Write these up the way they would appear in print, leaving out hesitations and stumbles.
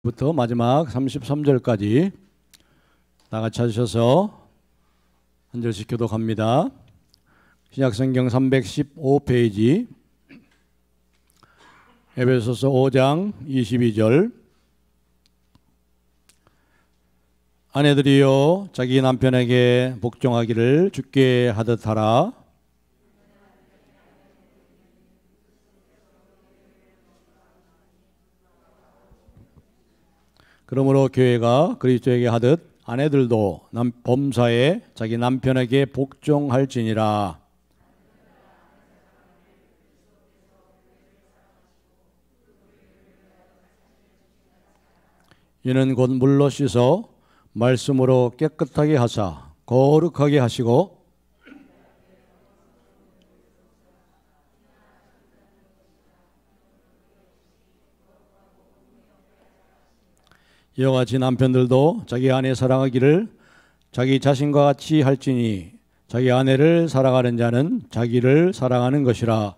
26절부터 마지막 33절까지 다 같이 하셔서 한 절씩 교독합니다. 신약성경 315페이지 에베소서 5장 22절. 아내들이여 자기 남편에게 복종하기를 주께 하듯 하라. 그러므로 교회가 그리스도에게 하듯 아내들도 범사에 자기 남편에게 복종할지니라. 이는 곧 물로 씻어 말씀으로 깨끗하게 하사 거룩하게 하시고 이와 같이 남편들도 자기 아내 사랑하기를 자기 자신과 같이 할지니 자기 아내를 사랑하는 자는 자기를 사랑하는 것이라.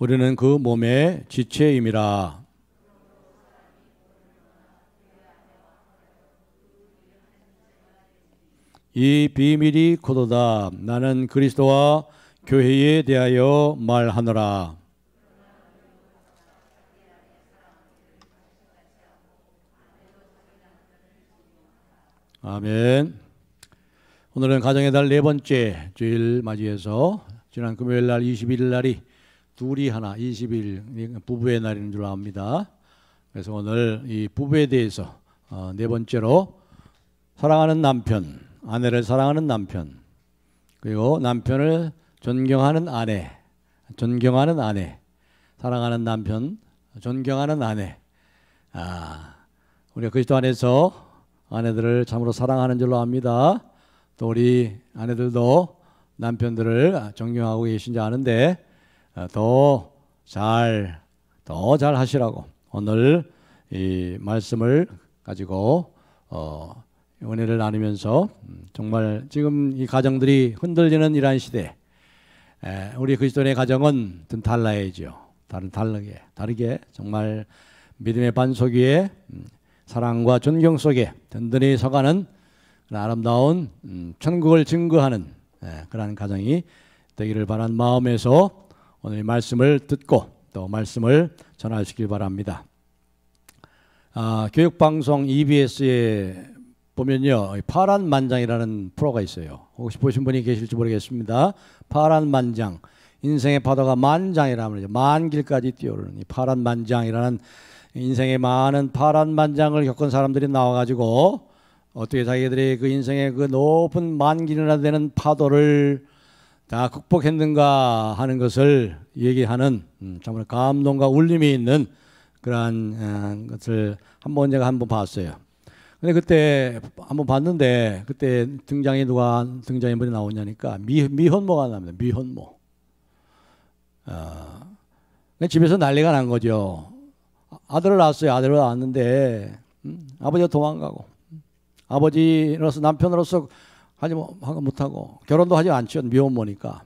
우리는 그 몸의 지체임이라. 이 비밀이 고도다. 나는 그리스도와 교회에 대하여 말하노라. 아멘. 오늘은 가정의 달 네 번째 주일 맞이해서 지난 금요일 날 21일 날이 둘이 하나 20일 부부의 날인 줄 압니다. 그래서 오늘 이 부부에 대해서 네 번째로 사랑하는 남편, 아내를 사랑하는 남편, 그리고 남편을 존경하는 아내, 존경하는 아내, 사랑하는 남편, 존경하는 아내. 우리가 그리스도 안에서 아내들을 참으로 사랑하는 줄로 압니다. 또 우리 아내들도 남편들을 존경하고 계신지 아는데 더 잘 하시라고 오늘 이 말씀을 가지고 은혜를 나누면서 정말 지금 이 가정들이 흔들리는 이러한 시대, 우리 그리스도인의 가정은 좀 달라야죠. 다르게 정말 믿음의 반석 위에 사랑과 존경 속에 든든히 서가는 아름다운 천국을 증거하는 그러한 가정이 되기를 바라는 마음에서 오늘 말씀을 듣고 또 말씀을 전하시길 바랍니다. 교육방송 EBS에 보면요, 파란 만장이라는 프로가 있어요. 혹시 보신 분이 계실지 모르겠습니다. 파란 만장, 인생의 파도가 만장이라면 만길까지 뛰어오르는 이 파란 만장이라는 인생의 많은 파란 만장을 겪은 사람들이 나와가지고 어떻게 자기들이 그 인생의 그 높은 만길이나 되는 파도를 다 극복했는가 하는 것을 얘기하는 정말 감동과 울림이 있는 그러한 것을 제가 한번 봤어요. 근데 그때 한번 봤는데 그때 등장인물이 나오냐니까 미혼모가 나옵니다. 미혼모. 집에서 난리가 난 거죠. 아들을 낳았어요. 아들을 낳았는데 아버지가 도망가고 아버지로서 남편으로서 하지 못하고 결혼도 하지 않죠. 미혼모니까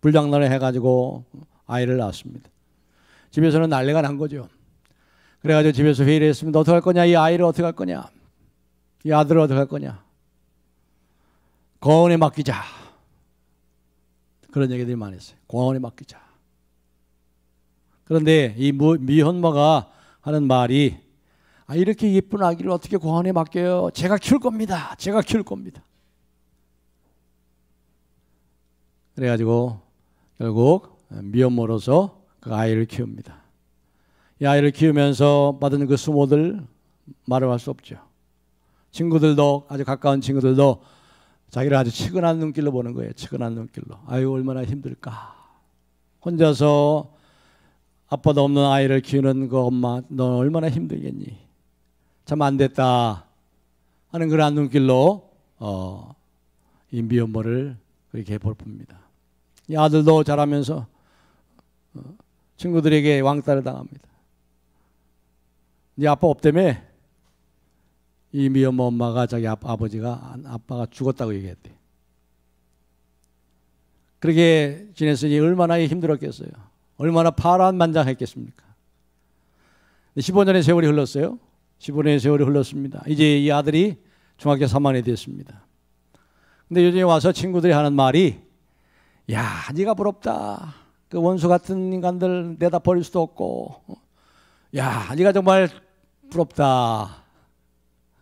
불장난을 해가지고 아이를 낳았습니다. 집에서는 난리가 난 거죠. 그래가지고 집에서 회의를 했습니다. 어떻게 할 거냐? 이 아이를 어떻게 할 거냐? 이 아들을 어떻게 할 거냐? 공원에 맡기자. 그런 얘기들이 많이 했어요. 공원에 맡기자. 그런데 이 미혼모가 하는 말이 이렇게 예쁜 아기를 어떻게 공원에 맡겨요? 제가 키울 겁니다. 제가 키울 겁니다. 그래가지고 결국 미혼모로서 그 아이를 키웁니다. 이 아이를 키우면서 받은 그 수모들 말을 할 수 없죠. 친구들도 아주 가까운 친구들도 자기를 아주 측은한 눈길로 보는 거예요. 측은한 눈길로. 아유 얼마나 힘들까. 혼자서 아빠도 없는 아이를 키우는 그 엄마 너 얼마나 힘들겠니. 참 안 됐다 하는 그런 눈길로 이 미혼모를 그렇게 볼뿐입니다. 이 아들도 자라면서 친구들에게 왕따를 당합니다. 네 아빠 없다며? 이 미혼모 엄마가 자기 아빠가 죽었다고 얘기했대. 그렇게 지냈으니 얼마나 힘들었겠어요. 얼마나 파란만장했겠습니까? 15년의 세월이 흘렀어요. 15년의 세월이 흘렀습니다. 이제 이 아들이 중학교 3학년이 됐습니다. 근데 요즘에 와서 친구들이 하는 말이, 야, 네가 부럽다. 그 원수 같은 인간들 내다 버릴 수도 없고, 야, 네가 정말 부럽다.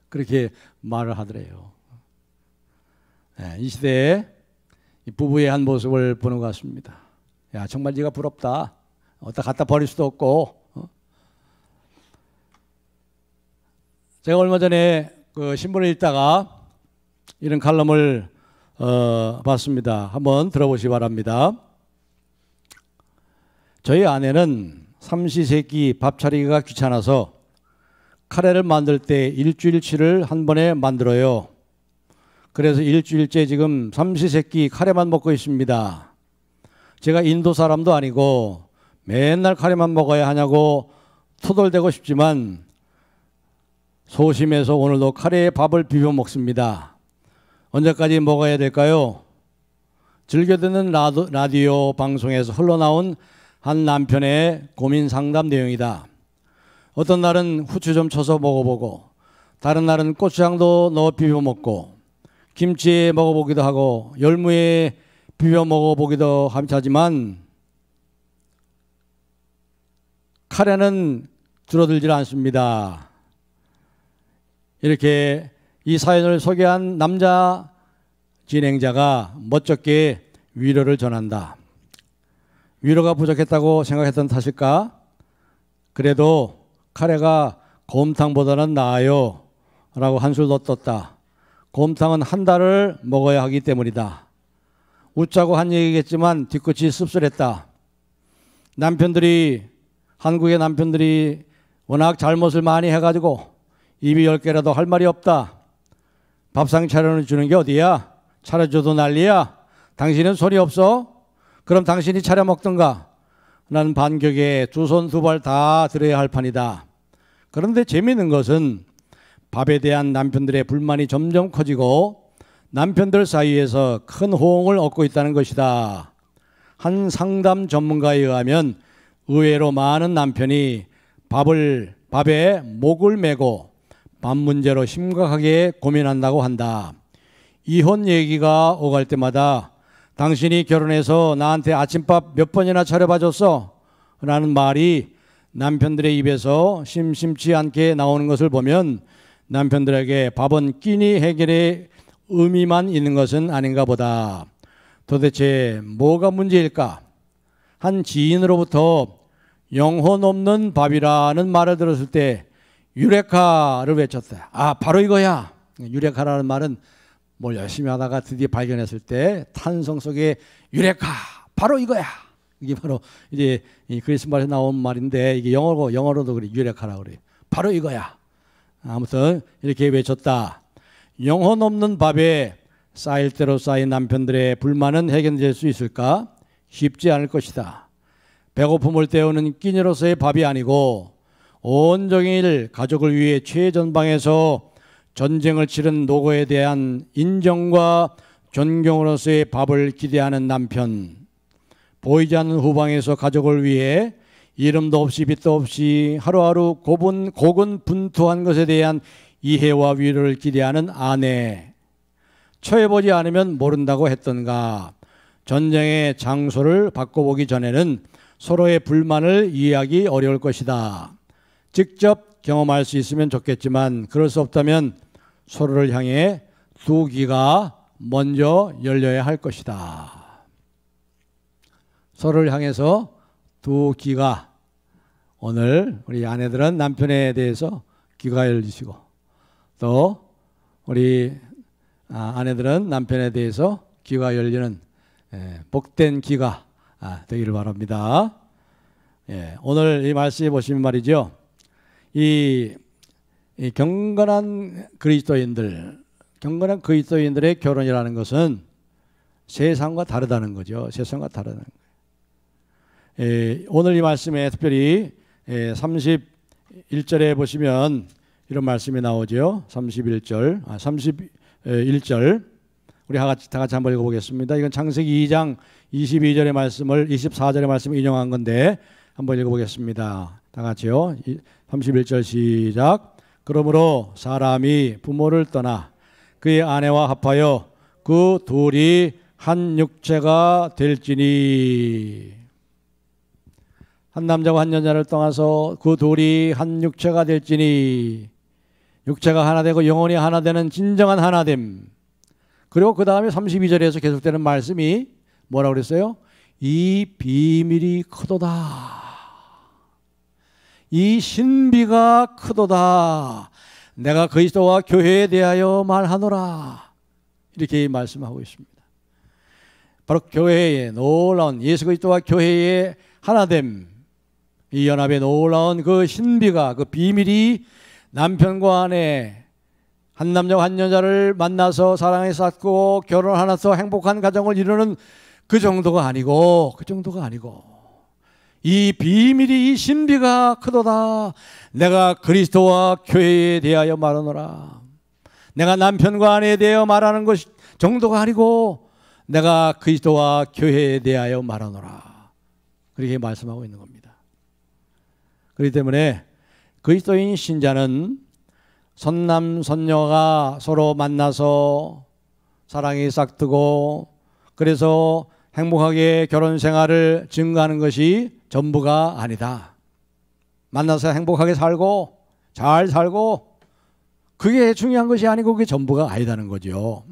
그렇게 말을 하더래요. 네, 이 시대에 이 부부의 한 모습을 보는 것 같습니다. 야, 정말 네가 부럽다. 어디다 갖다 버릴 수도 없고. 제가 얼마 전에 그 신문을 읽다가 이런 칼럼을 봤습니다. 한번 들어보시기 바랍니다. 저희 아내는 삼시세끼 밥 차리기가 귀찮아서 카레를 만들 때 일주일치를 한 번에 만들어요. 그래서 일주일째 지금 삼시세끼 카레만 먹고 있습니다. 제가 인도 사람도 아니고 맨날 카레만 먹어야 하냐고 토돌대고 싶지만 소심해서 오늘도 카레에 밥을 비벼 먹습니다. 언제까지 먹어야 될까요? 즐겨 듣는 라디오 방송에서 흘러나온 한 남편의 고민 상담 내용이다. 어떤 날은 후추 좀 쳐서 먹어보고, 다른 날은 고추장도 넣어 비벼 먹고, 김치에 먹어보기도 하고, 열무에 비벼 먹어보기도 하지만 카레는 줄어들질 않습니다. 이렇게 이 사연을 소개한 남자 진행자가 멋쩍게 위로를 전한다. 위로가 부족했다고 생각했던 탓일까? 그래도 카레가 곰탕보다는 나아요 라고 한술 더 떴다. 곰탕은 한 달을 먹어야 하기 때문이다. 웃자고 한 얘기겠지만 뒤끝이 씁쓸했다. 한국의 남편들이 워낙 잘못을 많이 해가지고 입이 10개라도 할 말이 없다. 밥상 차려주는 게 어디야? 차려줘도 난리야. 당신은 손이 없어? 그럼 당신이 차려 먹던가. 나는 반격에 두 손 두 발 다 들어야 할 판이다. 그런데 재미있는 것은 밥에 대한 남편들의 불만이 점점 커지고 남편들 사이에서 큰 호응을 얻고 있다는 것이다. 한 상담 전문가에 의하면 의외로 많은 남편이 밥에 목을 메고 밥 문제로 심각하게 고민한다고 한다. 이혼 얘기가 오갈 때마다 당신이 결혼해서 나한테 아침밥 몇 번이나 차려봐줬어? 라는 말이 남편들의 입에서 심심치 않게 나오는 것을 보면 남편들에게 밥은 끼니 해결의 의미만 있는 것은 아닌가 보다. 도대체 뭐가 문제일까? 한 지인으로부터 영혼 없는 밥이라는 말을 들었을 때 유레카를 외쳤다. 아, 바로 이거야. 유레카라는 말은 뭘 열심히 하다가 드디어 발견했을 때 탄성 속에 유레카, 바로 이거야. 이게 바로 이제 이 그리스 말에서 나온 말인데 이게 영어로도 그래, 유레카라고 그래. 바로 이거야. 아무튼 이렇게 외쳤다. 영혼 없는 밥에 쌓일 대로 쌓인 남편들의 불만은 해결될 수 있을까? 쉽지 않을 것이다. 배고픔을 때우는 끼니로서의 밥이 아니고 온종일 가족을 위해 최전방에서 전쟁을 치른 노고에 대한 인정과 존경으로서의 밥을 기대하는 남편, 보이지 않는 후방에서 가족을 위해 이름도 없이 빛도 없이 하루하루 고군분투한 것에 대한 이해와 위로를 기대하는 아내, 처해보지 않으면 모른다고 했던가. 전쟁의 장소를 바꿔보기 전에는 서로의 불만을 이해하기 어려울 것이다. 직접 경험할 수 있으면 좋겠지만 그럴 수 없다면 서로를 향해 두 귀가 먼저 열려야 할 것이다. 서로를 향해서 두 귀가, 오늘 우리 아내들은 남편에 대해서 귀가 열리시고 또 우리 아내들은 남편에 대해서 귀가 열리는 복된 귀가 되기를 바랍니다. 오늘 이 말씀에 보시면 말이죠. 이 경건한 그리스도인들의 결혼이라는 것은 세상과 다르다는 거죠. 세상과 다르다는 거예요. 오늘 이 말씀에 특별히 31절에 보시면 이런 말씀이 나오죠. 31절 우리 다 같이 한번 읽어보겠습니다. 이건 창세기 2장 22절의 말씀을 24절의 말씀을 인용한 건데 한번 읽어보겠습니다. 다 같이요. 31절 시작. 그러므로 사람이 부모를 떠나 그의 아내와 합하여 그 둘이 한 육체가 될지니. 한 남자와 한 여자를 떠나서 그 둘이 한 육체가 될지니. 육체가 하나 되고 영혼이 하나 되는 진정한 하나됨. 그리고 그 다음에 32절에서 계속되는 말씀이 뭐라고 그랬어요? 이 비밀이 크도다. 이 신비가 크도다. 내가 그리스도와 교회에 대하여 말하노라. 이렇게 말씀하고 있습니다. 바로 교회의 놀라운 예수 그리스도와 교회의 하나됨, 이 연합의 놀라운 그 신비가, 그 비밀이 남편과 아내, 한 남자와 한 여자를 만나서 사랑에 쌓고 결혼하면서 행복한 가정을 이루는 그 정도가 아니고, 이 비밀이, 이 신비가 크도다. 내가 그리스도와 교회에 대하여 말하노라. 내가 남편과 아내에 대하여 말하는 것 정도가 아니고 내가 그리스도와 교회에 대하여 말하노라. 그렇게 말씀하고 있는 겁니다. 그렇기 때문에 그리스도인 신자는 선남 선녀가 서로 만나서 사랑이 싹트고 그래서 행복하게 결혼 생활을 증거하는 것이 전부가 아니다. 만나서 행복하게 살고 잘 살고 그게 중요한 것이 아니고 그게 전부가 아니다는 거죠.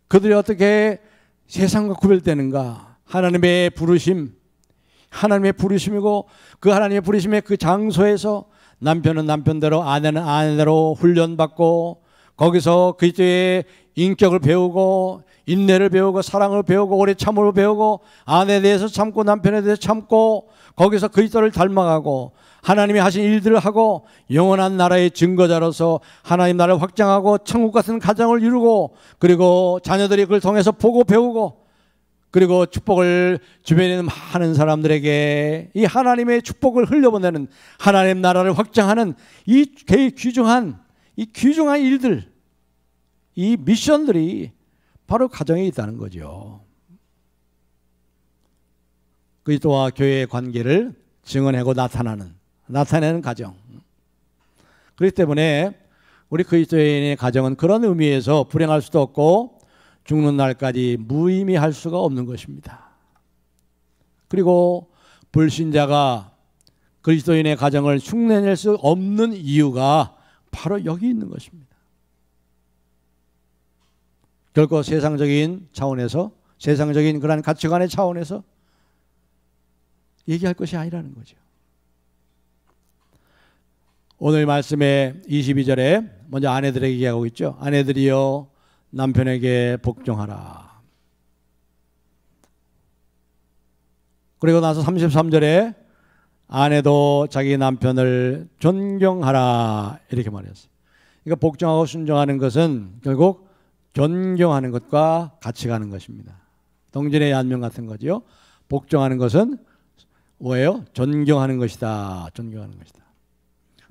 그들이 어떻게 세상과 구별되는가? 하나님의 부르심, 하나님의 부르심이고 그 하나님의 부르심의 그 장소에서 남편은 남편대로 아내는 아내대로 훈련받고 거기서 그리스도의 인격을 배우고 인내를 배우고 사랑을 배우고 오래 참음을 배우고 아내에 대해서 참고 남편에 대해서 참고 거기서 그리스도를 닮아가고 하나님이 하신 일들을 하고 영원한 나라의 증거자로서 하나님 나라를 확장하고 천국 같은 가정을 이루고 그리고 자녀들이 그걸 통해서 보고 배우고 그리고 축복을 주변에 있는 많은 사람들에게 이 하나님의 축복을 흘려보내는 하나님 나라를 확장하는 이 귀중한 일들, 이 미션들이 바로 가정에 있다는 거죠. 그리스도와 교회의 관계를 증언하고 나타내는 가정. 그렇기 때문에 우리 그리스도인의 가정은 그런 의미에서 불행할 수도 없고 죽는 날까지 무의미할 수가 없는 것입니다. 그리고 불신자가 그리스도인의 가정을 흉내낼 수 없는 이유가 바로 여기 있는 것입니다. 결코 세상적인 차원에서 세상적인 그런 가치관의 차원에서 얘기할 것이 아니라는 거죠. 오늘 말씀의 22절에 먼저 아내들에게 얘기하고 있죠. 아내들이여 남편에게 복종하라. 그리고 나서 33절에 아내도 자기 남편을 존경하라 이렇게 말했어요. 그러니까 복종하고 순종하는 것은 결국 존경하는 것과 같이 가는 것입니다. 동전의 안면 같은 거죠. 복종하는 것은 뭐예요? 존경하는 것이다. 존경하는 것이다.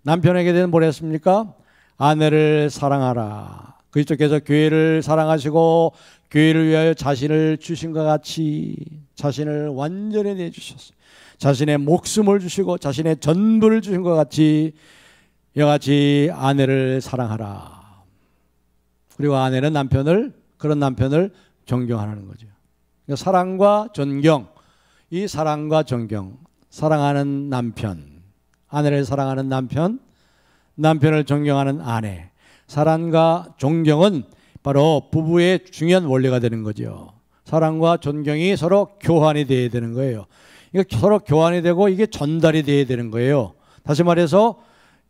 남편에게 대해서 뭘 했습니까? 아내를 사랑하라. 그리스도께서 교회를 사랑하시고 교회를 위하여 자신을 주신 것 같이 자신을 완전히 내주셨어요. 자신의 목숨을 주시고 자신의 전부를 주신 것 같이 이같이 아내를 사랑하라. 그리고 아내는 그런 남편을 존경하는 거죠. 그러니까 사랑과 존경, 이 사랑과 존경, 사랑하는 남편, 아내를 사랑하는 남편, 남편을 존경하는 아내, 사랑과 존경은 바로 부부의 중요한 원리가 되는 거죠. 사랑과 존경이 서로 교환이 돼야 되는 거예요. 그러니까 서로 교환이 되고 이게 전달이 돼야 되는 거예요. 다시 말해서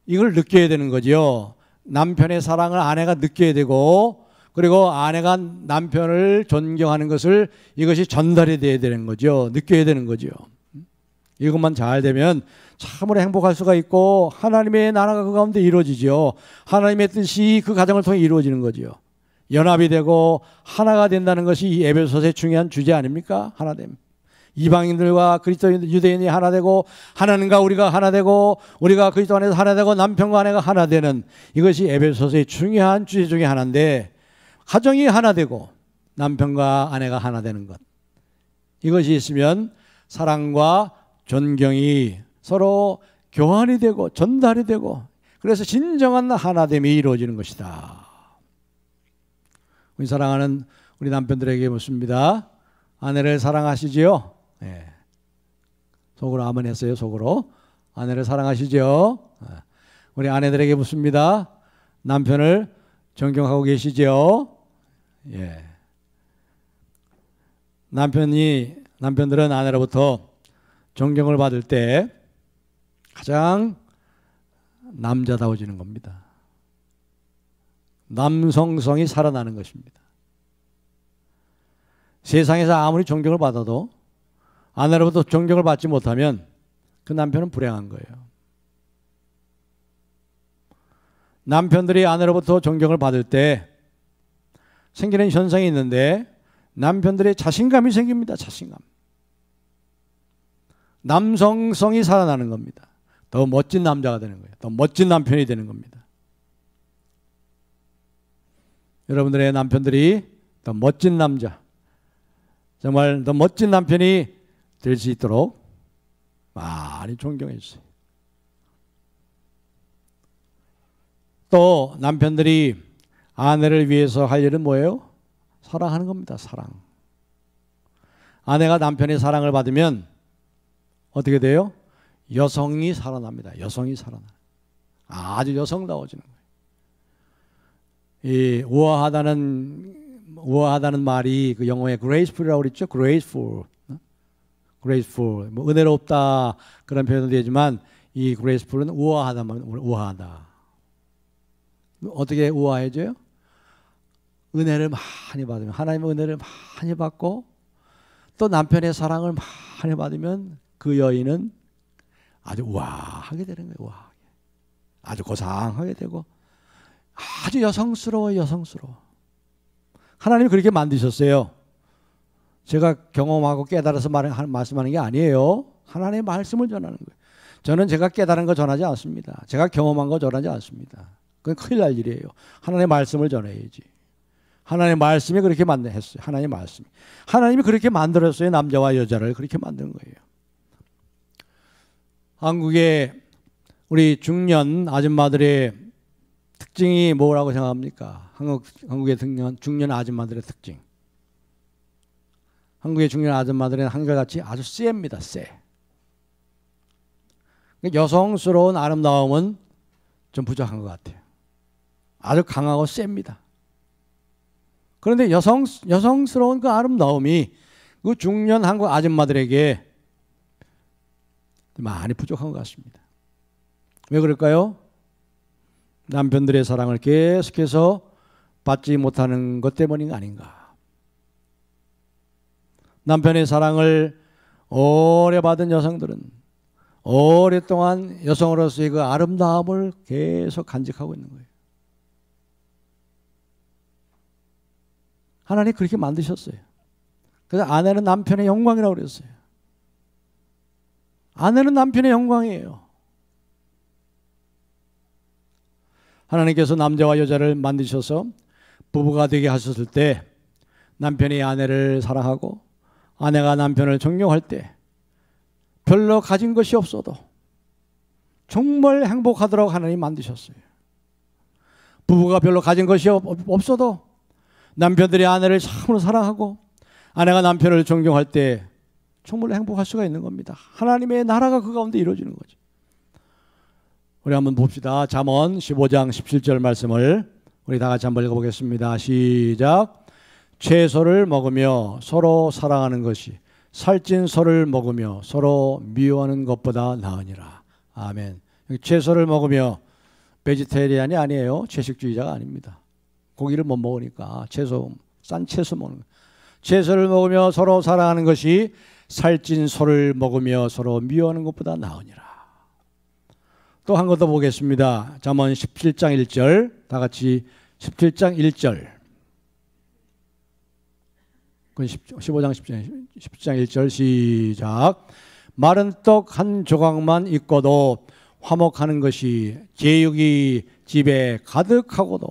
이걸 느껴야 되는 거죠. 남편의 사랑을 아내가 느껴야 되고 그리고 아내가 남편을 존경하는 것을 이것이 전달이 돼야 되는 거죠. 느껴야 되는 거죠. 이것만 잘 되면 참으로 행복할 수가 있고 하나님의 나라가 그 가운데 이루어지죠. 하나님의 뜻이 그 가정을 통해 이루어지는 거죠. 연합이 되고 하나가 된다는 것이 이 에베소서의 중요한 주제 아닙니까? 하나됨. 이방인들과 그리스도인 유대인이 하나 되고 하나님과 우리가 하나 되고 우리가 그리스도 안에서 하나 되고 남편과 아내가 하나 되는 이것이 에베소서의 중요한 주제 중에 하나인데 가정이 하나 되고 남편과 아내가 하나 되는 것, 이것이 있으면 사랑과 존경이 서로 교환이 되고 전달이 되고, 그래서 진정한 하나됨이 이루어지는 것이다. 우리 사랑하는 우리 남편들에게 묻습니다. 아내를 사랑하시지요? 네. 속으로 아멘 했어요. 속으로. 아내를 사랑하시죠? 우리 아내들에게 묻습니다. 남편을 존경하고 계시죠? 예. 남편들은 아내로부터 존경을 받을 때 가장 남자다워지는 겁니다. 남성성이 살아나는 것입니다. 세상에서 아무리 존경을 받아도 아내로부터 존경을 받지 못하면 그 남편은 불행한 거예요. 남편들이 아내로부터 존경을 받을 때 생기는 현상이 있는데, 남편들의 자신감이 생깁니다. 자신감. 남성성이 살아나는 겁니다. 더 멋진 남자가 되는 거예요. 더 멋진 남편이 되는 겁니다. 여러분들의 남편들이 더 멋진 남자, 정말 더 멋진 남편이 될 수 있도록 많이 존경해 주세요. 또 남편들이 아내를 위해서 할 일은 뭐예요? 사랑하는 겁니다. 사랑. 아내가 남편의 사랑을 받으면 어떻게 돼요? 여성이 살아납니다. 여성이 살아나. 아주 여성다워지는 거예요. 이 우아하다는 말이 그 영어에 graceful이라고 그랬죠. graceful. 뭐 은혜롭다 그런 표현도 되지만, 이 graceful은 우아하다. 우아하다. 어떻게 우아해져요? 은혜를 많이 받으면, 하나님의 은혜를 많이 받고 또 남편의 사랑을 많이 받으면 그 여인은 아주 우아하게 되는 거예요. 우아하게. 아주 고상하게 되고 아주 여성스러워. 하나님이 그렇게 만드셨어요. 제가 경험하고 깨달아서 말씀하는 게 아니에요. 하나님의 말씀을 전하는 거예요. 저는 제가 깨달은 거 전하지 않습니다. 제가 경험한 거 전하지 않습니다. 그건 큰일 날 일이에요. 하나님의 말씀을 전해야지. 하나님의 말씀이 그렇게 했어요. 하나님이 그렇게 만들었어요. 남자와 여자를 그렇게 만든 거예요. 한국의 우리 중년 아줌마들의 특징이 뭐라고 생각합니까? 한국의 중년 아줌마들의 특징. 한국의 중년 아줌마들은 한결같이 아주 셉니다. 세. 여성스러운 아름다움은 좀 부족한 것 같아요. 아주 강하고 셉니다. 그런데 여성스러운 그 아름다움이 그 중년 한국 아줌마들에게 많이 부족한 것 같습니다. 왜 그럴까요? 남편들의 사랑을 계속해서 받지 못하는 것 때문이 아닌가. 남편의 사랑을 오래 받은 여성들은 오랫동안 여성으로서의 그 아름다움을 계속 간직하고 있는 거예요. 하나님 그렇게 만드셨어요. 그래서 아내는 남편의 영광이라고 그랬어요. 아내는 남편의 영광이에요. 하나님께서 남자와 여자를 만드셔서 부부가 되게 하셨을 때, 남편이 아내를 사랑하고 아내가 남편을 존경할 때 별로 가진 것이 없어도 정말 행복하도록 하나님 만드셨어요. 부부가 별로 가진 것이 없어도 남편들이 아내를 참으로 사랑하고 아내가 남편을 존경할 때 정말 행복할 수가 있는 겁니다. 하나님의 나라가 그 가운데 이루어지는 거죠. 우리 한번 봅시다. 잠언 15장 17절 말씀을 우리 다 같이 한번 읽어보겠습니다. 시작. 채소를 먹으며 서로 사랑하는 것이 살찐 소를 먹으며 서로 미워하는 것보다 나으니라. 아멘. 채소를 먹으며 베지테리안이 아니에요. 채식주의자가 아닙니다. 고기를 못 먹으니까 싼 채소 먹는 거예요. 채소를 먹으며 서로 사랑하는 것이 살찐 소를 먹으며 서로 미워하는 것보다 나으니라. 또 한 것 더 보겠습니다. 잠언 17장 1절, 다 같이 17장 1절. 15장 17장 1절 시작. 마른 떡 한 조각만 있고도 화목하는 것이 제육이 집에 가득하고도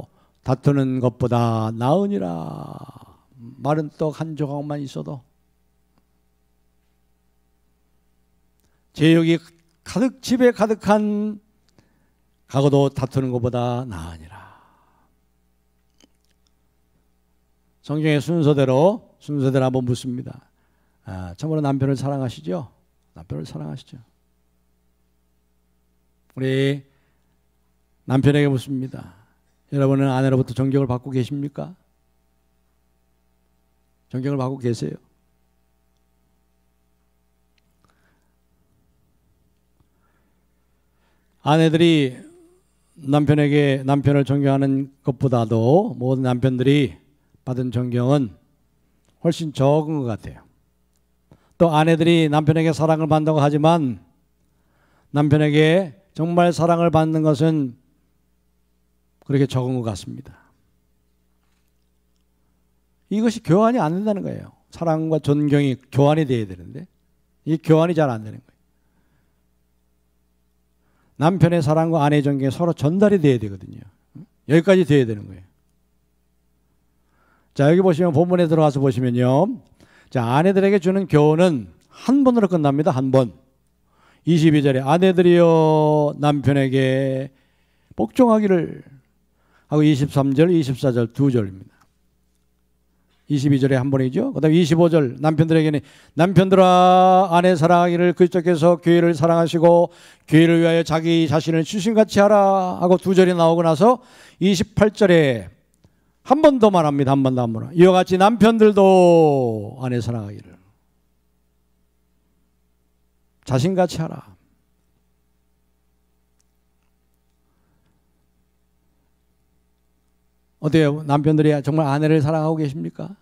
다투는 것보다 나으니라. 마른 떡 한 조각만 있어도 제육이 가득 집에 가득한 가고도 다투는 것보다 나으니라. 성경의 순서대로 한번 묻습니다. 참으로 남편을 사랑하시죠? 남편을 사랑하시죠? 우리 남편에게 묻습니다. 여러분은 아내로부터 존경을 받고 계십니까? 존경을 받고 계세요? 아내들이 남편을 존경하는 것보다도 모든 남편들이 받은 존경은 훨씬 적은 것 같아요. 또 아내들이 남편에게 사랑을 받는다고 하지만 남편에게 정말 사랑을 받는 것은 그렇게 적은 것 같습니다. 이것이 교환이 안 된다는 거예요. 사랑과 존경이 교환이 돼야 되는데 이 교환이 잘 안 되는 거예요. 남편의 사랑과 아내의 존경이 서로 전달이 돼야 되거든요. 여기까지 돼야 되는 거예요. 자, 여기 보시면 본문에 들어가서 보시면요. 자, 아내들에게 주는 교훈은 한 번으로 끝납니다. 한 번. 22절에 아내들이여 남편에게 복종하기를 하고 23절, 24절 두 절입니다. 22절에 한 번이죠. 그 다음에 25절 남편들에게는 남편들아 아내 사랑하기를 그리스도께서 교회를 사랑하시고 교회를 위하여 자기 자신을 주신같이 하라 하고 두 절이 나오고 나서 28절에 한 번 더 말합니다. 한 번 더 말합니다. 이와 같이 남편들도 아내 사랑하기를 자신같이 하라. 어때요? 남편들이 정말 아내를 사랑하고 계십니까?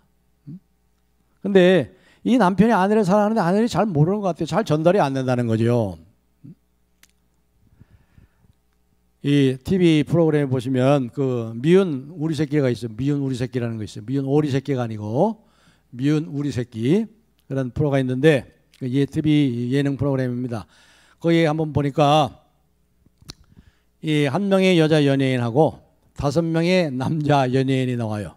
근데 이 남편이 아내를 사랑하는데 아내를 잘 모르는 것 같아요. 잘 전달이 안 된다는 거죠. 이 TV 프로그램에 보시면 그 미운 우리 새끼가 있어요. 미운 우리 새끼라는 거 있어요. 미운 오리 새끼가 아니고 미운 우리 새끼 그런 프로가 있는데 TV 예능 프로그램입니다. 거기에 한번 보니까 이 한 명의 여자 연예인하고 5명의 남자 연예인이 나와요.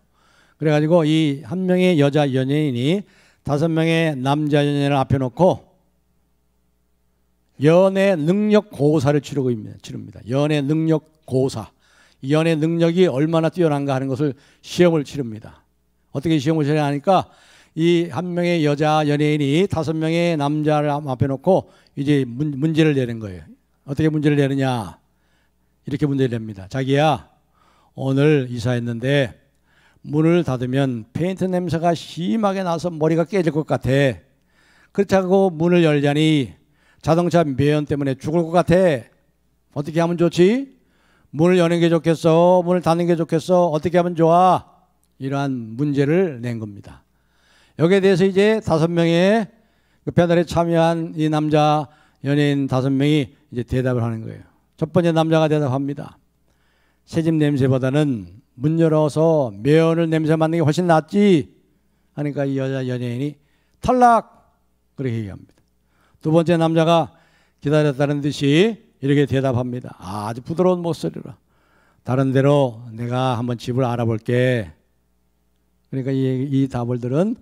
그래가지고 이 한 명의 여자 연예인이 5명의 남자 연예인을 앞에 놓고 연애 능력 고사를 치릅니다. 연애 능력 고사. 연애 능력이 얼마나 뛰어난가 하는 것을 시험을 치릅니다. 어떻게 시험을 치르냐니까 이 한 명의 여자 연예인이 5명의 남자를 앞에 놓고 이제 문제를 내는 거예요. 어떻게 문제를 내느냐? 이렇게 문제를 냅니다. 자기야, 오늘 이사했는데 문을 닫으면 페인트 냄새가 심하게 나서 머리가 깨질 것 같아. 그렇다고 문을 열자니 자동차 매연 때문에 죽을 것 같아. 어떻게 하면 좋지? 문을 여는 게 좋겠어? 문을 닫는 게 좋겠어? 어떻게 하면 좋아? 이러한 문제를 낸 겁니다. 여기에 대해서 이제 5명의 그 배달에 참여한 이 남자 연예인 5명이 이제 대답을 하는 거예요. 첫 번째 남자가 대답합니다. 새집 냄새보다는 문 열어서 매연을 냄새 맡는 게 훨씬 낫지. 하니까 이 여자 연예인이 탈락! 그렇게 얘기합니다. 두 번째 남자가 기다렸다는 듯이 이렇게 대답합니다. 아주 부드러운 목소리로. 다른 데로 내가 한번 집을 알아볼게. 그러니까 이 답을 들은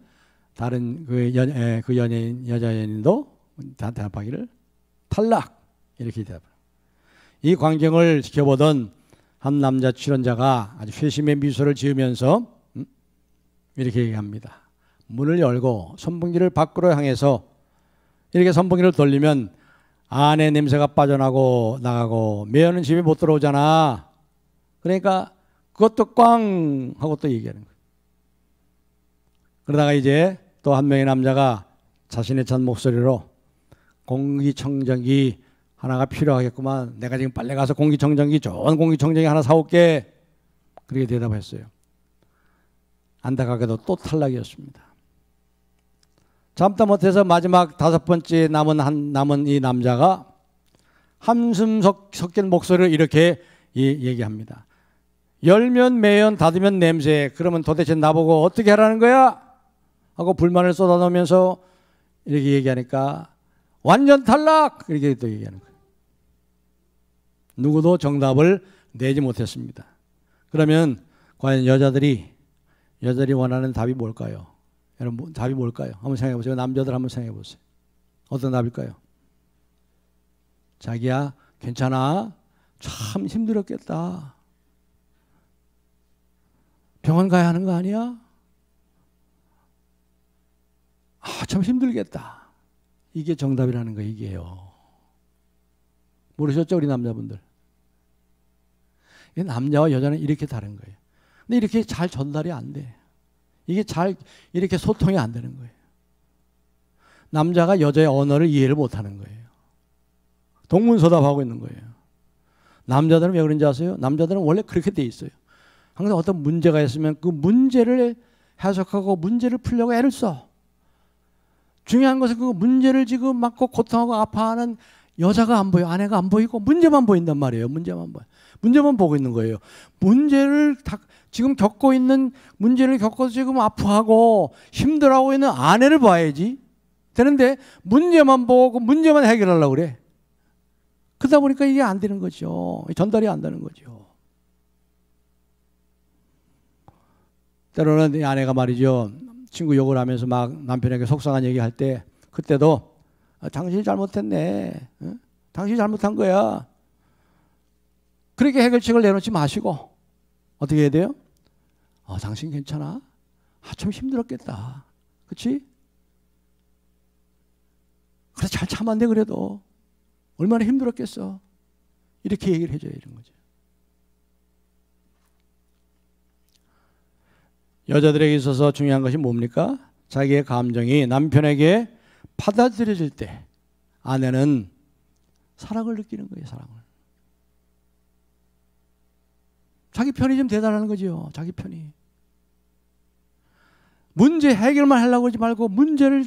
다른 그 연예인, 여자 연예인도 대답하기를 탈락! 이렇게 대답합니다. 이 광경을 지켜보던 한 남자 출연자가 아주 회심의 미소를 지으면서 이렇게 얘기합니다. 문을 열고 선풍기를 밖으로 향해서 이렇게 선풍기를 돌리면 안에 냄새가 빠져나고 나가고 매연은 집에 못 들어오잖아. 그러니까 그것도 꽝 하고 또 얘기하는 거예요. 그러다가 이제 또 한 명의 남자가 자신의 찬 목소리로 공기청정기 하나가 필요하겠구만. 내가 지금 빨리 가서 공기청정기 좋은 공기청정기 하나 사올게. 그렇게 대답했어요. 안타깝게도 또 탈락이었습니다. 참다 못해서 마지막 5번째 남은 이 남자가 한숨 섞인 목소리로 이렇게 얘기합니다. 열면 매연 닫으면 냄새. 그러면 도대체 나보고 어떻게 하라는 거야? 하고 불만을 쏟아놓으면서 이렇게 얘기하니까 완전 탈락! 이렇게 또 얘기하는 거예요. 누구도 정답을 내지 못했습니다. 그러면 과연 여자들이 원하는 답이 뭘까요? 여러분, 답이 뭘까요? 한번 생각해 보세요. 남자들 한번 생각해 보세요. 어떤 답일까요? 자기야, 괜찮아. 참 힘들었겠다. 병원 가야 하는 거 아니야? 아, 참 힘들겠다. 이게 정답이라는 거, 이게요. 모르셨죠, 우리 남자분들? 남자와 여자는 이렇게 다른 거예요. 근데 이렇게 잘 전달이 안 돼. 이게 잘 이렇게 소통이 안 되는 거예요. 남자가 여자의 언어를 이해를 못 하는 거예요. 동문서답하고 있는 거예요. 남자들은 왜 그런지 아세요? 남자들은 원래 그렇게 돼 있어요. 항상 어떤 문제가 있으면 그 문제를 해석하고 문제를 풀려고 애를 써. 중요한 것은 그 문제를 지금 맞고 고통하고 아파하는 여자가 안 보여. 아내가 안 보이고 문제만 보인단 말이에요. 문제만 보여. 문제만 보고 있는 거예요. 문제를 지금 겪고 있는 문제를 겪어서 지금 아파하고 힘들어하고 있는 아내를 봐야지 되는데 문제만 보고 문제만 해결하려고 그래. 그러다 보니까 이게 안 되는 거죠. 전달이 안 되는 거죠. 때로는 이 아내가 말이죠. 친구 욕을 하면서 막 남편에게 속상한 얘기할 때 그때도 당신이 잘못했네. 응? 당신이 잘못한 거야. 그렇게 해결책을 내놓지 마시고 어떻게 해야 돼요? 당신 괜찮아? 참 힘들었겠다. 그렇지? 그래 잘 참았네 그래도. 얼마나 힘들었겠어. 이렇게 얘기를 해줘야 되는 거죠. 여자들에게 있어서 중요한 것이 뭡니까? 자기의 감정이 남편에게 받아들여질 때 아내는 사랑을 느끼는 거예요. 사랑을. 자기 편이 좀 대단한 거죠. 자기 편이. 문제 해결만 하려고 하지 말고 문제를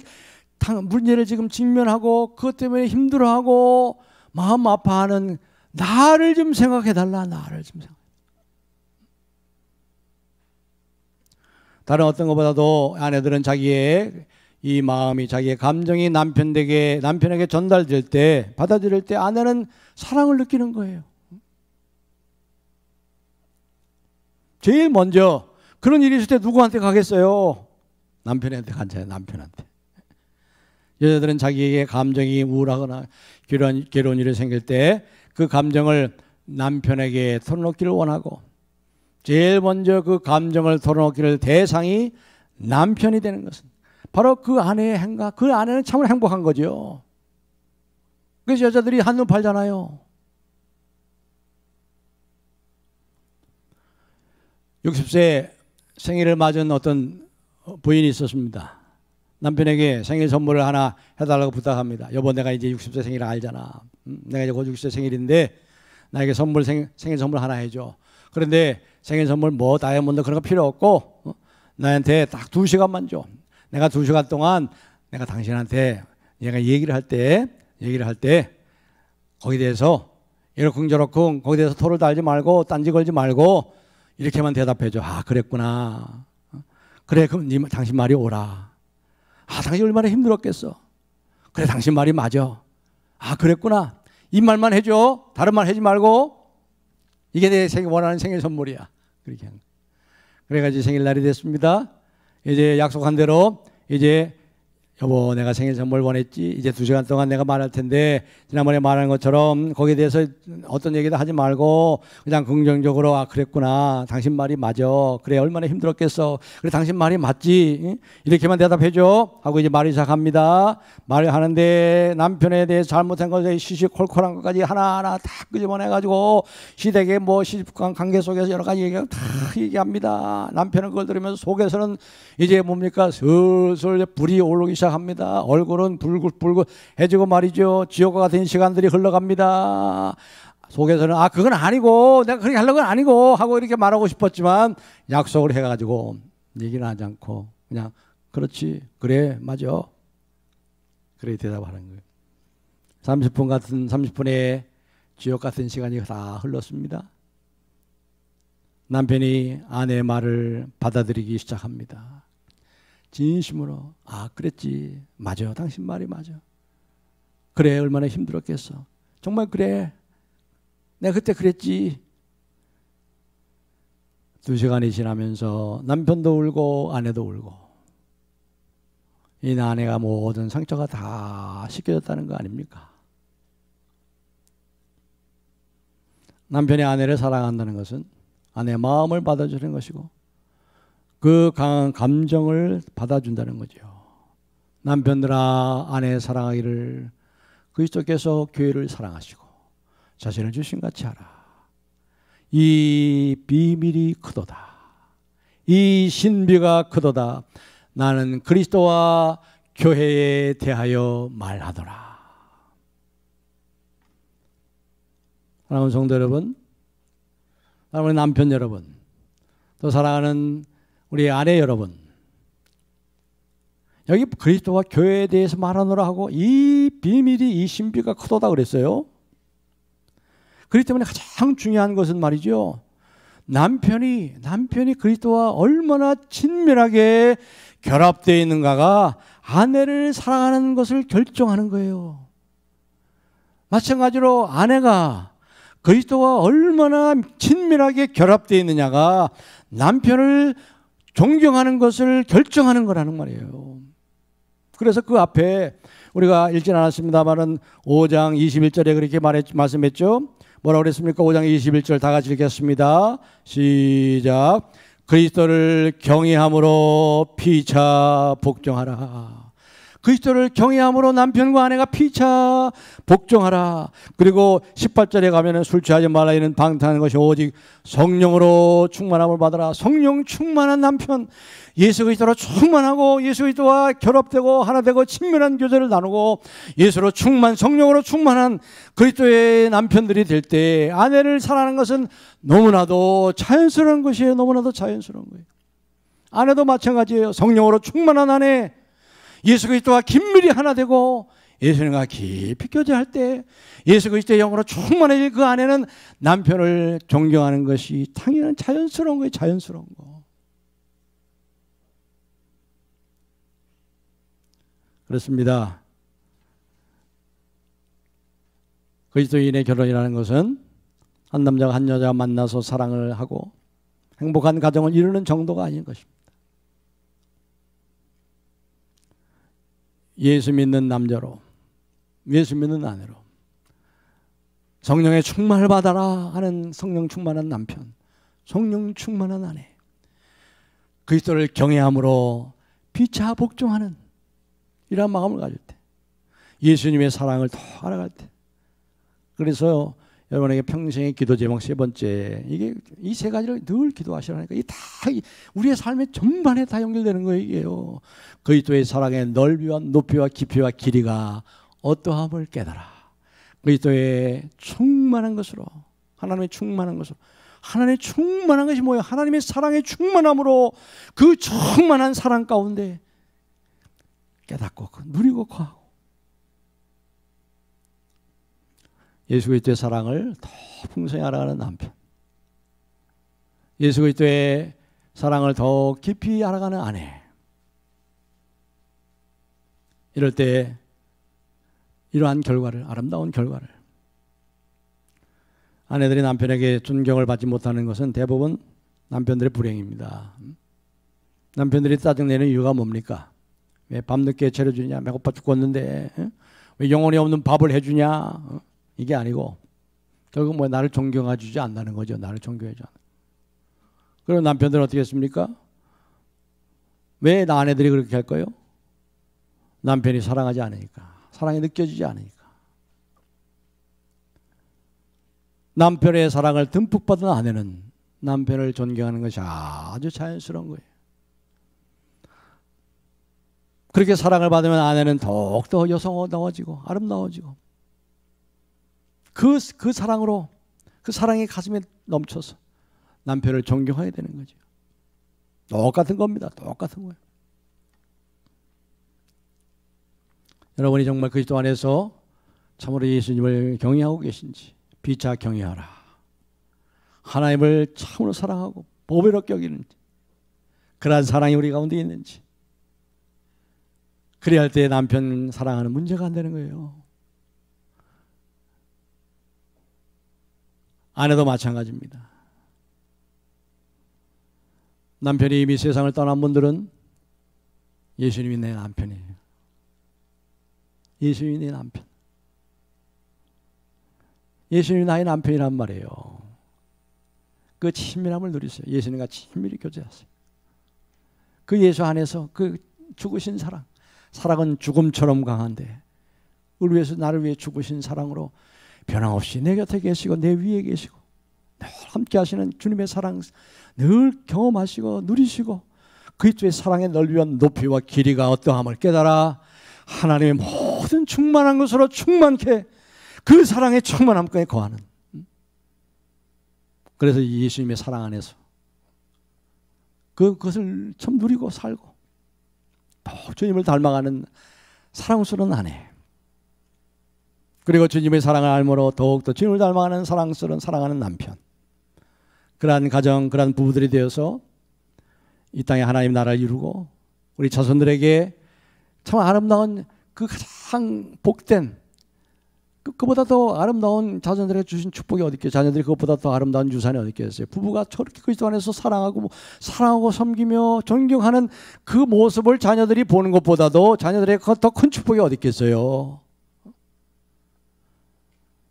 지금 직면하고 그것 때문에 힘들어하고 마음 아파하는 나를 좀 생각해달라. 나를 좀 생각해. 다른 어떤 것보다도 아내들은 자기의 이 마음이 자기의 감정이 남편에게 전달될 때 받아들일 때 아내는 사랑을 느끼는 거예요. 제일 먼저 그런 일이 있을 때 누구한테 가겠어요? 남편한테 가잖아요. 남편한테. 여자들은 자기에게 감정이 우울하거나 괴로운 일이 생길 때 그 감정을 남편에게 털어놓기를 원하고 제일 먼저 그 감정을 털어놓기를 대상이 남편이 되는 것은 바로 그 아내의 행각, 그 아내는 참으로 행복한 거죠. 그래서 여자들이 한눈 팔잖아요. 60세 생일을 맞은 어떤 부인이 있었습니다. 남편에게 생일 선물을 하나 해달라고 부탁합니다. 여보, 내가 이제 60세 생일 알잖아. 내가 이제 곧 60세 생일인데 나에게 생일 선물 하나 해줘. 그런데 생일 선물 뭐 다이아몬드 그런 거 필요 없고 나한테 딱 2시간만 줘. 내가 2시간 동안 내가 당신한테 얘가 얘기를 할 때 거기에 대해서 이러쿵저러쿵 거기에 대해서 토를 달지 말고 딴지 걸지 말고 이렇게만 대답해 줘. 아, 그랬구나. 그래, 그럼 당신 말이 옳아. 아, 당신 얼마나 힘들었겠어. 그래, 당신 말이 맞아. 아, 그랬구나. 이 말만 해줘. 다른 말 하지 말고. 이게 내 원하는 생일 선물이야. 그렇게 한 거예요. 그래가지고 생일날이 됐습니다. 이제 약속한 대로 이제 여보, 내가 생일 선물 원했지. 이제 2시간 동안 내가 말할 텐데 지난번에 말한 것처럼 거기에 대해서 어떤 얘기도 하지 말고 그냥 긍정적으로 아, 그랬구나. 당신 말이 맞아. 그래, 얼마나 힘들었겠어. 그래, 당신 말이 맞지. 이렇게만 대답해줘. 하고 이제 말을 시작합니다. 말을 하는데 남편에 대해서 잘못한 것에 시시콜콜한 것까지 하나하나 다 끄집어내가지고 시댁의 뭐 시집간 관계 속에서 여러 가지 얘기가 다 얘기합니다. 남편은 그걸 들으면서 속에서는 이제 뭡니까? 슬슬 불이 오르기 시작합니다. 얼굴은 붉글붉글해지고 말이죠. 지옥과 같은 시간들이 흘러갑니다. 속에서는 아, 그건 아니고 내가 그렇게 하려고 건 아니고 하고 이렇게 말하고 싶었지만 약속을 해가지고 얘기는 하지 않고 그냥 그렇지, 그래, 맞아, 그래 대답하는 거예요. 30분의 지옥 같은 시간이 다 흘렀습니다. 남편이 아내의 말을 받아들이기 시작합니다. 진심으로 아, 그랬지, 맞아, 당신 말이 맞아, 그래, 얼마나 힘들었겠어, 정말 그래, 내가 그때 그랬지. 2시간이 지나면서 남편도 울고 아내도 울고 이 아내가 모든 상처가 다 씻겨졌다는 거 아닙니까? 남편이 아내를 사랑한다는 것은 아내의 마음을 받아주는 것이고 그 강한 감정을 받아준다는 거죠. 남편들아 아내 사랑하기를 그리스도께서 교회를 사랑하시고 자신을 주신 같이 하라. 이 비밀이 크도다. 이 신비가 크도다. 나는 그리스도와 교회에 대하여 말하노라. 사랑하는 성도 여러분, 사랑하는 남편 여러분, 또 사랑하는 우리 아내 여러분, 여기 그리스도와 교회에 대해서 말하노라 하고 이 비밀이 이 신비가 크도다 그랬어요. 그렇기 때문에 가장 중요한 것은 말이죠. 남편이 그리스도와 얼마나 친밀하게 결합되어 있는가가 아내를 사랑하는 것을 결정하는 거예요. 마찬가지로 아내가 그리스도와 얼마나 친밀하게 결합되어 있느냐가 남편을 존경하는 것을 결정하는 거라는 말이에요. 그래서 그 앞에 우리가 읽진 않았습니다만은 5장 21절에 그렇게 말씀했죠. 뭐라고 그랬습니까? 5장 21절 다 같이 읽겠습니다. 시작. 그리스도를 경외함으로 피차 복종하라. 그리스도를 경외함으로 남편과 아내가 피차 복종하라. 그리고 18절에 가면은 술 취하지 말라 이는 방탕한 것이 오직 성령으로 충만함을 받아라. 성령 충만한 남편, 예수 그리스도로 충만하고 예수 그리스도와 결합되고 하나 되고 친밀한 교제를 나누고 예수로 성령으로 충만한 그리스도의 남편들이 될 때 아내를 사랑하는 것은 너무나도 자연스러운 것이에요. 너무나도 자연스러운 거예요. 아내도 마찬가지예요. 성령으로 충만한 아내, 예수 그리스도와 긴밀히 하나 되고 예수님과 깊이 교제할 때 예수 그리스도의 영으로 충만해질 그 아내는 남편을 존경하는 것이 당연한 자연스러운 거예요. 자연스러운 거. 그렇습니다. 그리스도인의 결혼이라는 것은 한 남자가 한 여자가 만나서 사랑을 하고 행복한 가정을 이루는 정도가 아닌 것입니다. 예수 믿는 남자로, 예수 믿는 아내로 성령의 충만을 받아라 하는 성령 충만한 남편, 성령 충만한 아내, 그리스도를 경외함으로 피차 복종하는 이런 마음을 가질 때, 예수님의 사랑을 더 알아갈 때, 그래서 여러분에게 평생의 기도 제목 세 번째, 이게 이 세 가지를 늘 기도하시라니까 이게 다 우리의 삶의 전반에 다 연결되는 거예요. 이게요. 그리스도의 사랑의 넓이와 높이와 깊이와 길이가 어떠함을 깨달아 그리스도의 충만한 것으로, 하나님의 충만한 것으로, 하나님의 충만한 것이 뭐예요? 하나님의 사랑의 충만함으로 그 충만한 사랑 가운데 깨닫고 누리고 거하고 예수 그리스도의 사랑을 더 풍성히 알아가는 남편, 예수 그리스도의 사랑을 더 깊이 알아가는 아내. 이럴 때 이러한 결과를, 아름다운 결과를, 아내들이 남편에게 존경을 받지 못하는 것은 대부분 남편들의 불행입니다. 남편들이 짜증내는 이유가 뭡니까? 왜 밤늦게 차려주냐? 배고파 죽겠는데 왜 영혼이 없는 밥을 해주냐? 이게 아니고 결국 뭐 나를 존경해 주지 않는다는 거죠. 나를 존경해 주지 않는. 그럼 남편들은 어떻게 했습니까? 왜 나 아내들이 그렇게 할까요? 남편이 사랑하지 않으니까, 사랑이 느껴지지 않으니까. 남편의 사랑을 듬뿍 받은 아내는 남편을 존경하는 것이 아주 자연스러운 거예요. 그렇게 사랑을 받으면 아내는 더욱더 여성다워지고 아름다워지고 그 사랑으로, 그 사랑이 가슴에 넘쳐서 남편을 존경하게 되는 거죠. 똑같은 겁니다. 똑같은 거예요. 여러분이 정말 그리스도 안에서 참으로 예수님을 경외하고 계신지 피차 경외하라. 하나님을 참으로 사랑하고 보배롭게 여기는지, 그러한 사랑이 우리 가운데 있는지, 그래야 할 때 남편 사랑하는 문제가 안 되는 거예요. 아내도 마찬가지입니다. 남편이 이미 세상을 떠난 분들은 예수님이 내 남편이에요. 예수님이 내 남편. 예수님이 나의 남편이란 말이에요. 그 친밀함을 누리세요. 예수님과 친밀히 교제하세요. 그 예수 안에서 그 죽으신 사랑, 사랑은 죽음처럼 강한데 우리 위해서 나를 위해 죽으신 사랑으로 변함없이 내 곁에 계시고 내 위에 계시고 늘 함께 하시는 주님의 사랑 늘 경험하시고 누리시고 그리스도의 사랑의 넓이와 높이와 길이가 어떠함을 깨달아 하나님의 모든 충만한 것으로 충만케 그 사랑의 충만함까지 거하는, 그래서 예수님의 사랑 안에서 그것을 참 누리고 살고 더 주님을 닮아가는 사랑스러운 아내, 그리고 주님의 사랑을 알므로 더욱더 주님을 닮아가는 사랑스러운 사랑하는 남편, 그러한 가정, 그러한 부부들이 되어서 이 땅에 하나님 나라를 이루고 우리 자손들에게 참 아름다운 그 가장 복된 그보다 더 아름다운 자손들에게 주신 축복이 어디 있겠어요? 자녀들이 그것보다 더 아름다운 유산이 어디 있겠어요? 부부가 저렇게 그리스도 안에서 사랑하고 섬기며 존경하는 그 모습을 자녀들이 보는 것보다도 자녀들에게 더 큰 축복이 어디 있겠어요?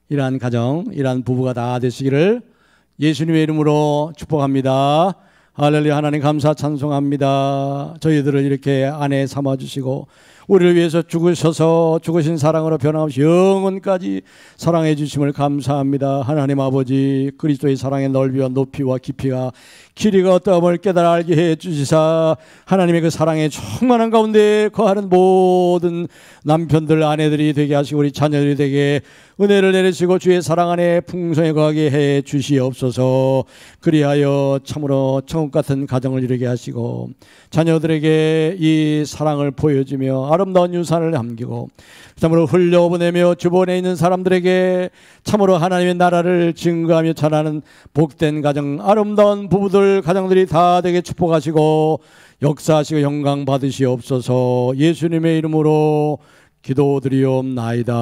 이러한 가정, 이러한 부부가 다 되시기를 예수님의 이름으로 축복합니다. 할렐루야. 하나님 감사 찬송합니다. 저희들을 이렇게 아내 삼아주시고 우리를 위해서 죽으신 사랑으로 변함없이 영원까지 사랑해 주심을 감사합니다. 하나님 아버지, 그리스도의 사랑의 넓이와 높이와 깊이가 길이가 어떠함을 깨달아 알게 해 주시사 하나님의 그 사랑의 충만한 가운데 거하는 모든 남편들, 아내들이 되게 하시고 우리 자녀들이 되게 은혜를 내리시고 주의 사랑 안에 풍성히 거하게 해 주시옵소서. 그리하여 참으로 천국 같은 가정을 이루게 하시고 자녀들에게 이 사랑을 보여주며 아름다운 유산을 남기고 참으로 흘려보내며 주변에 있는 사람들에게 참으로 하나님의 나라를 증거하며 전하는 복된 가정, 아름다운 부부들, 가정들이 다 되게 축복하시고 역사하시고 영광 받으시옵소서. 예수님의 이름으로 기도드리옵나이다.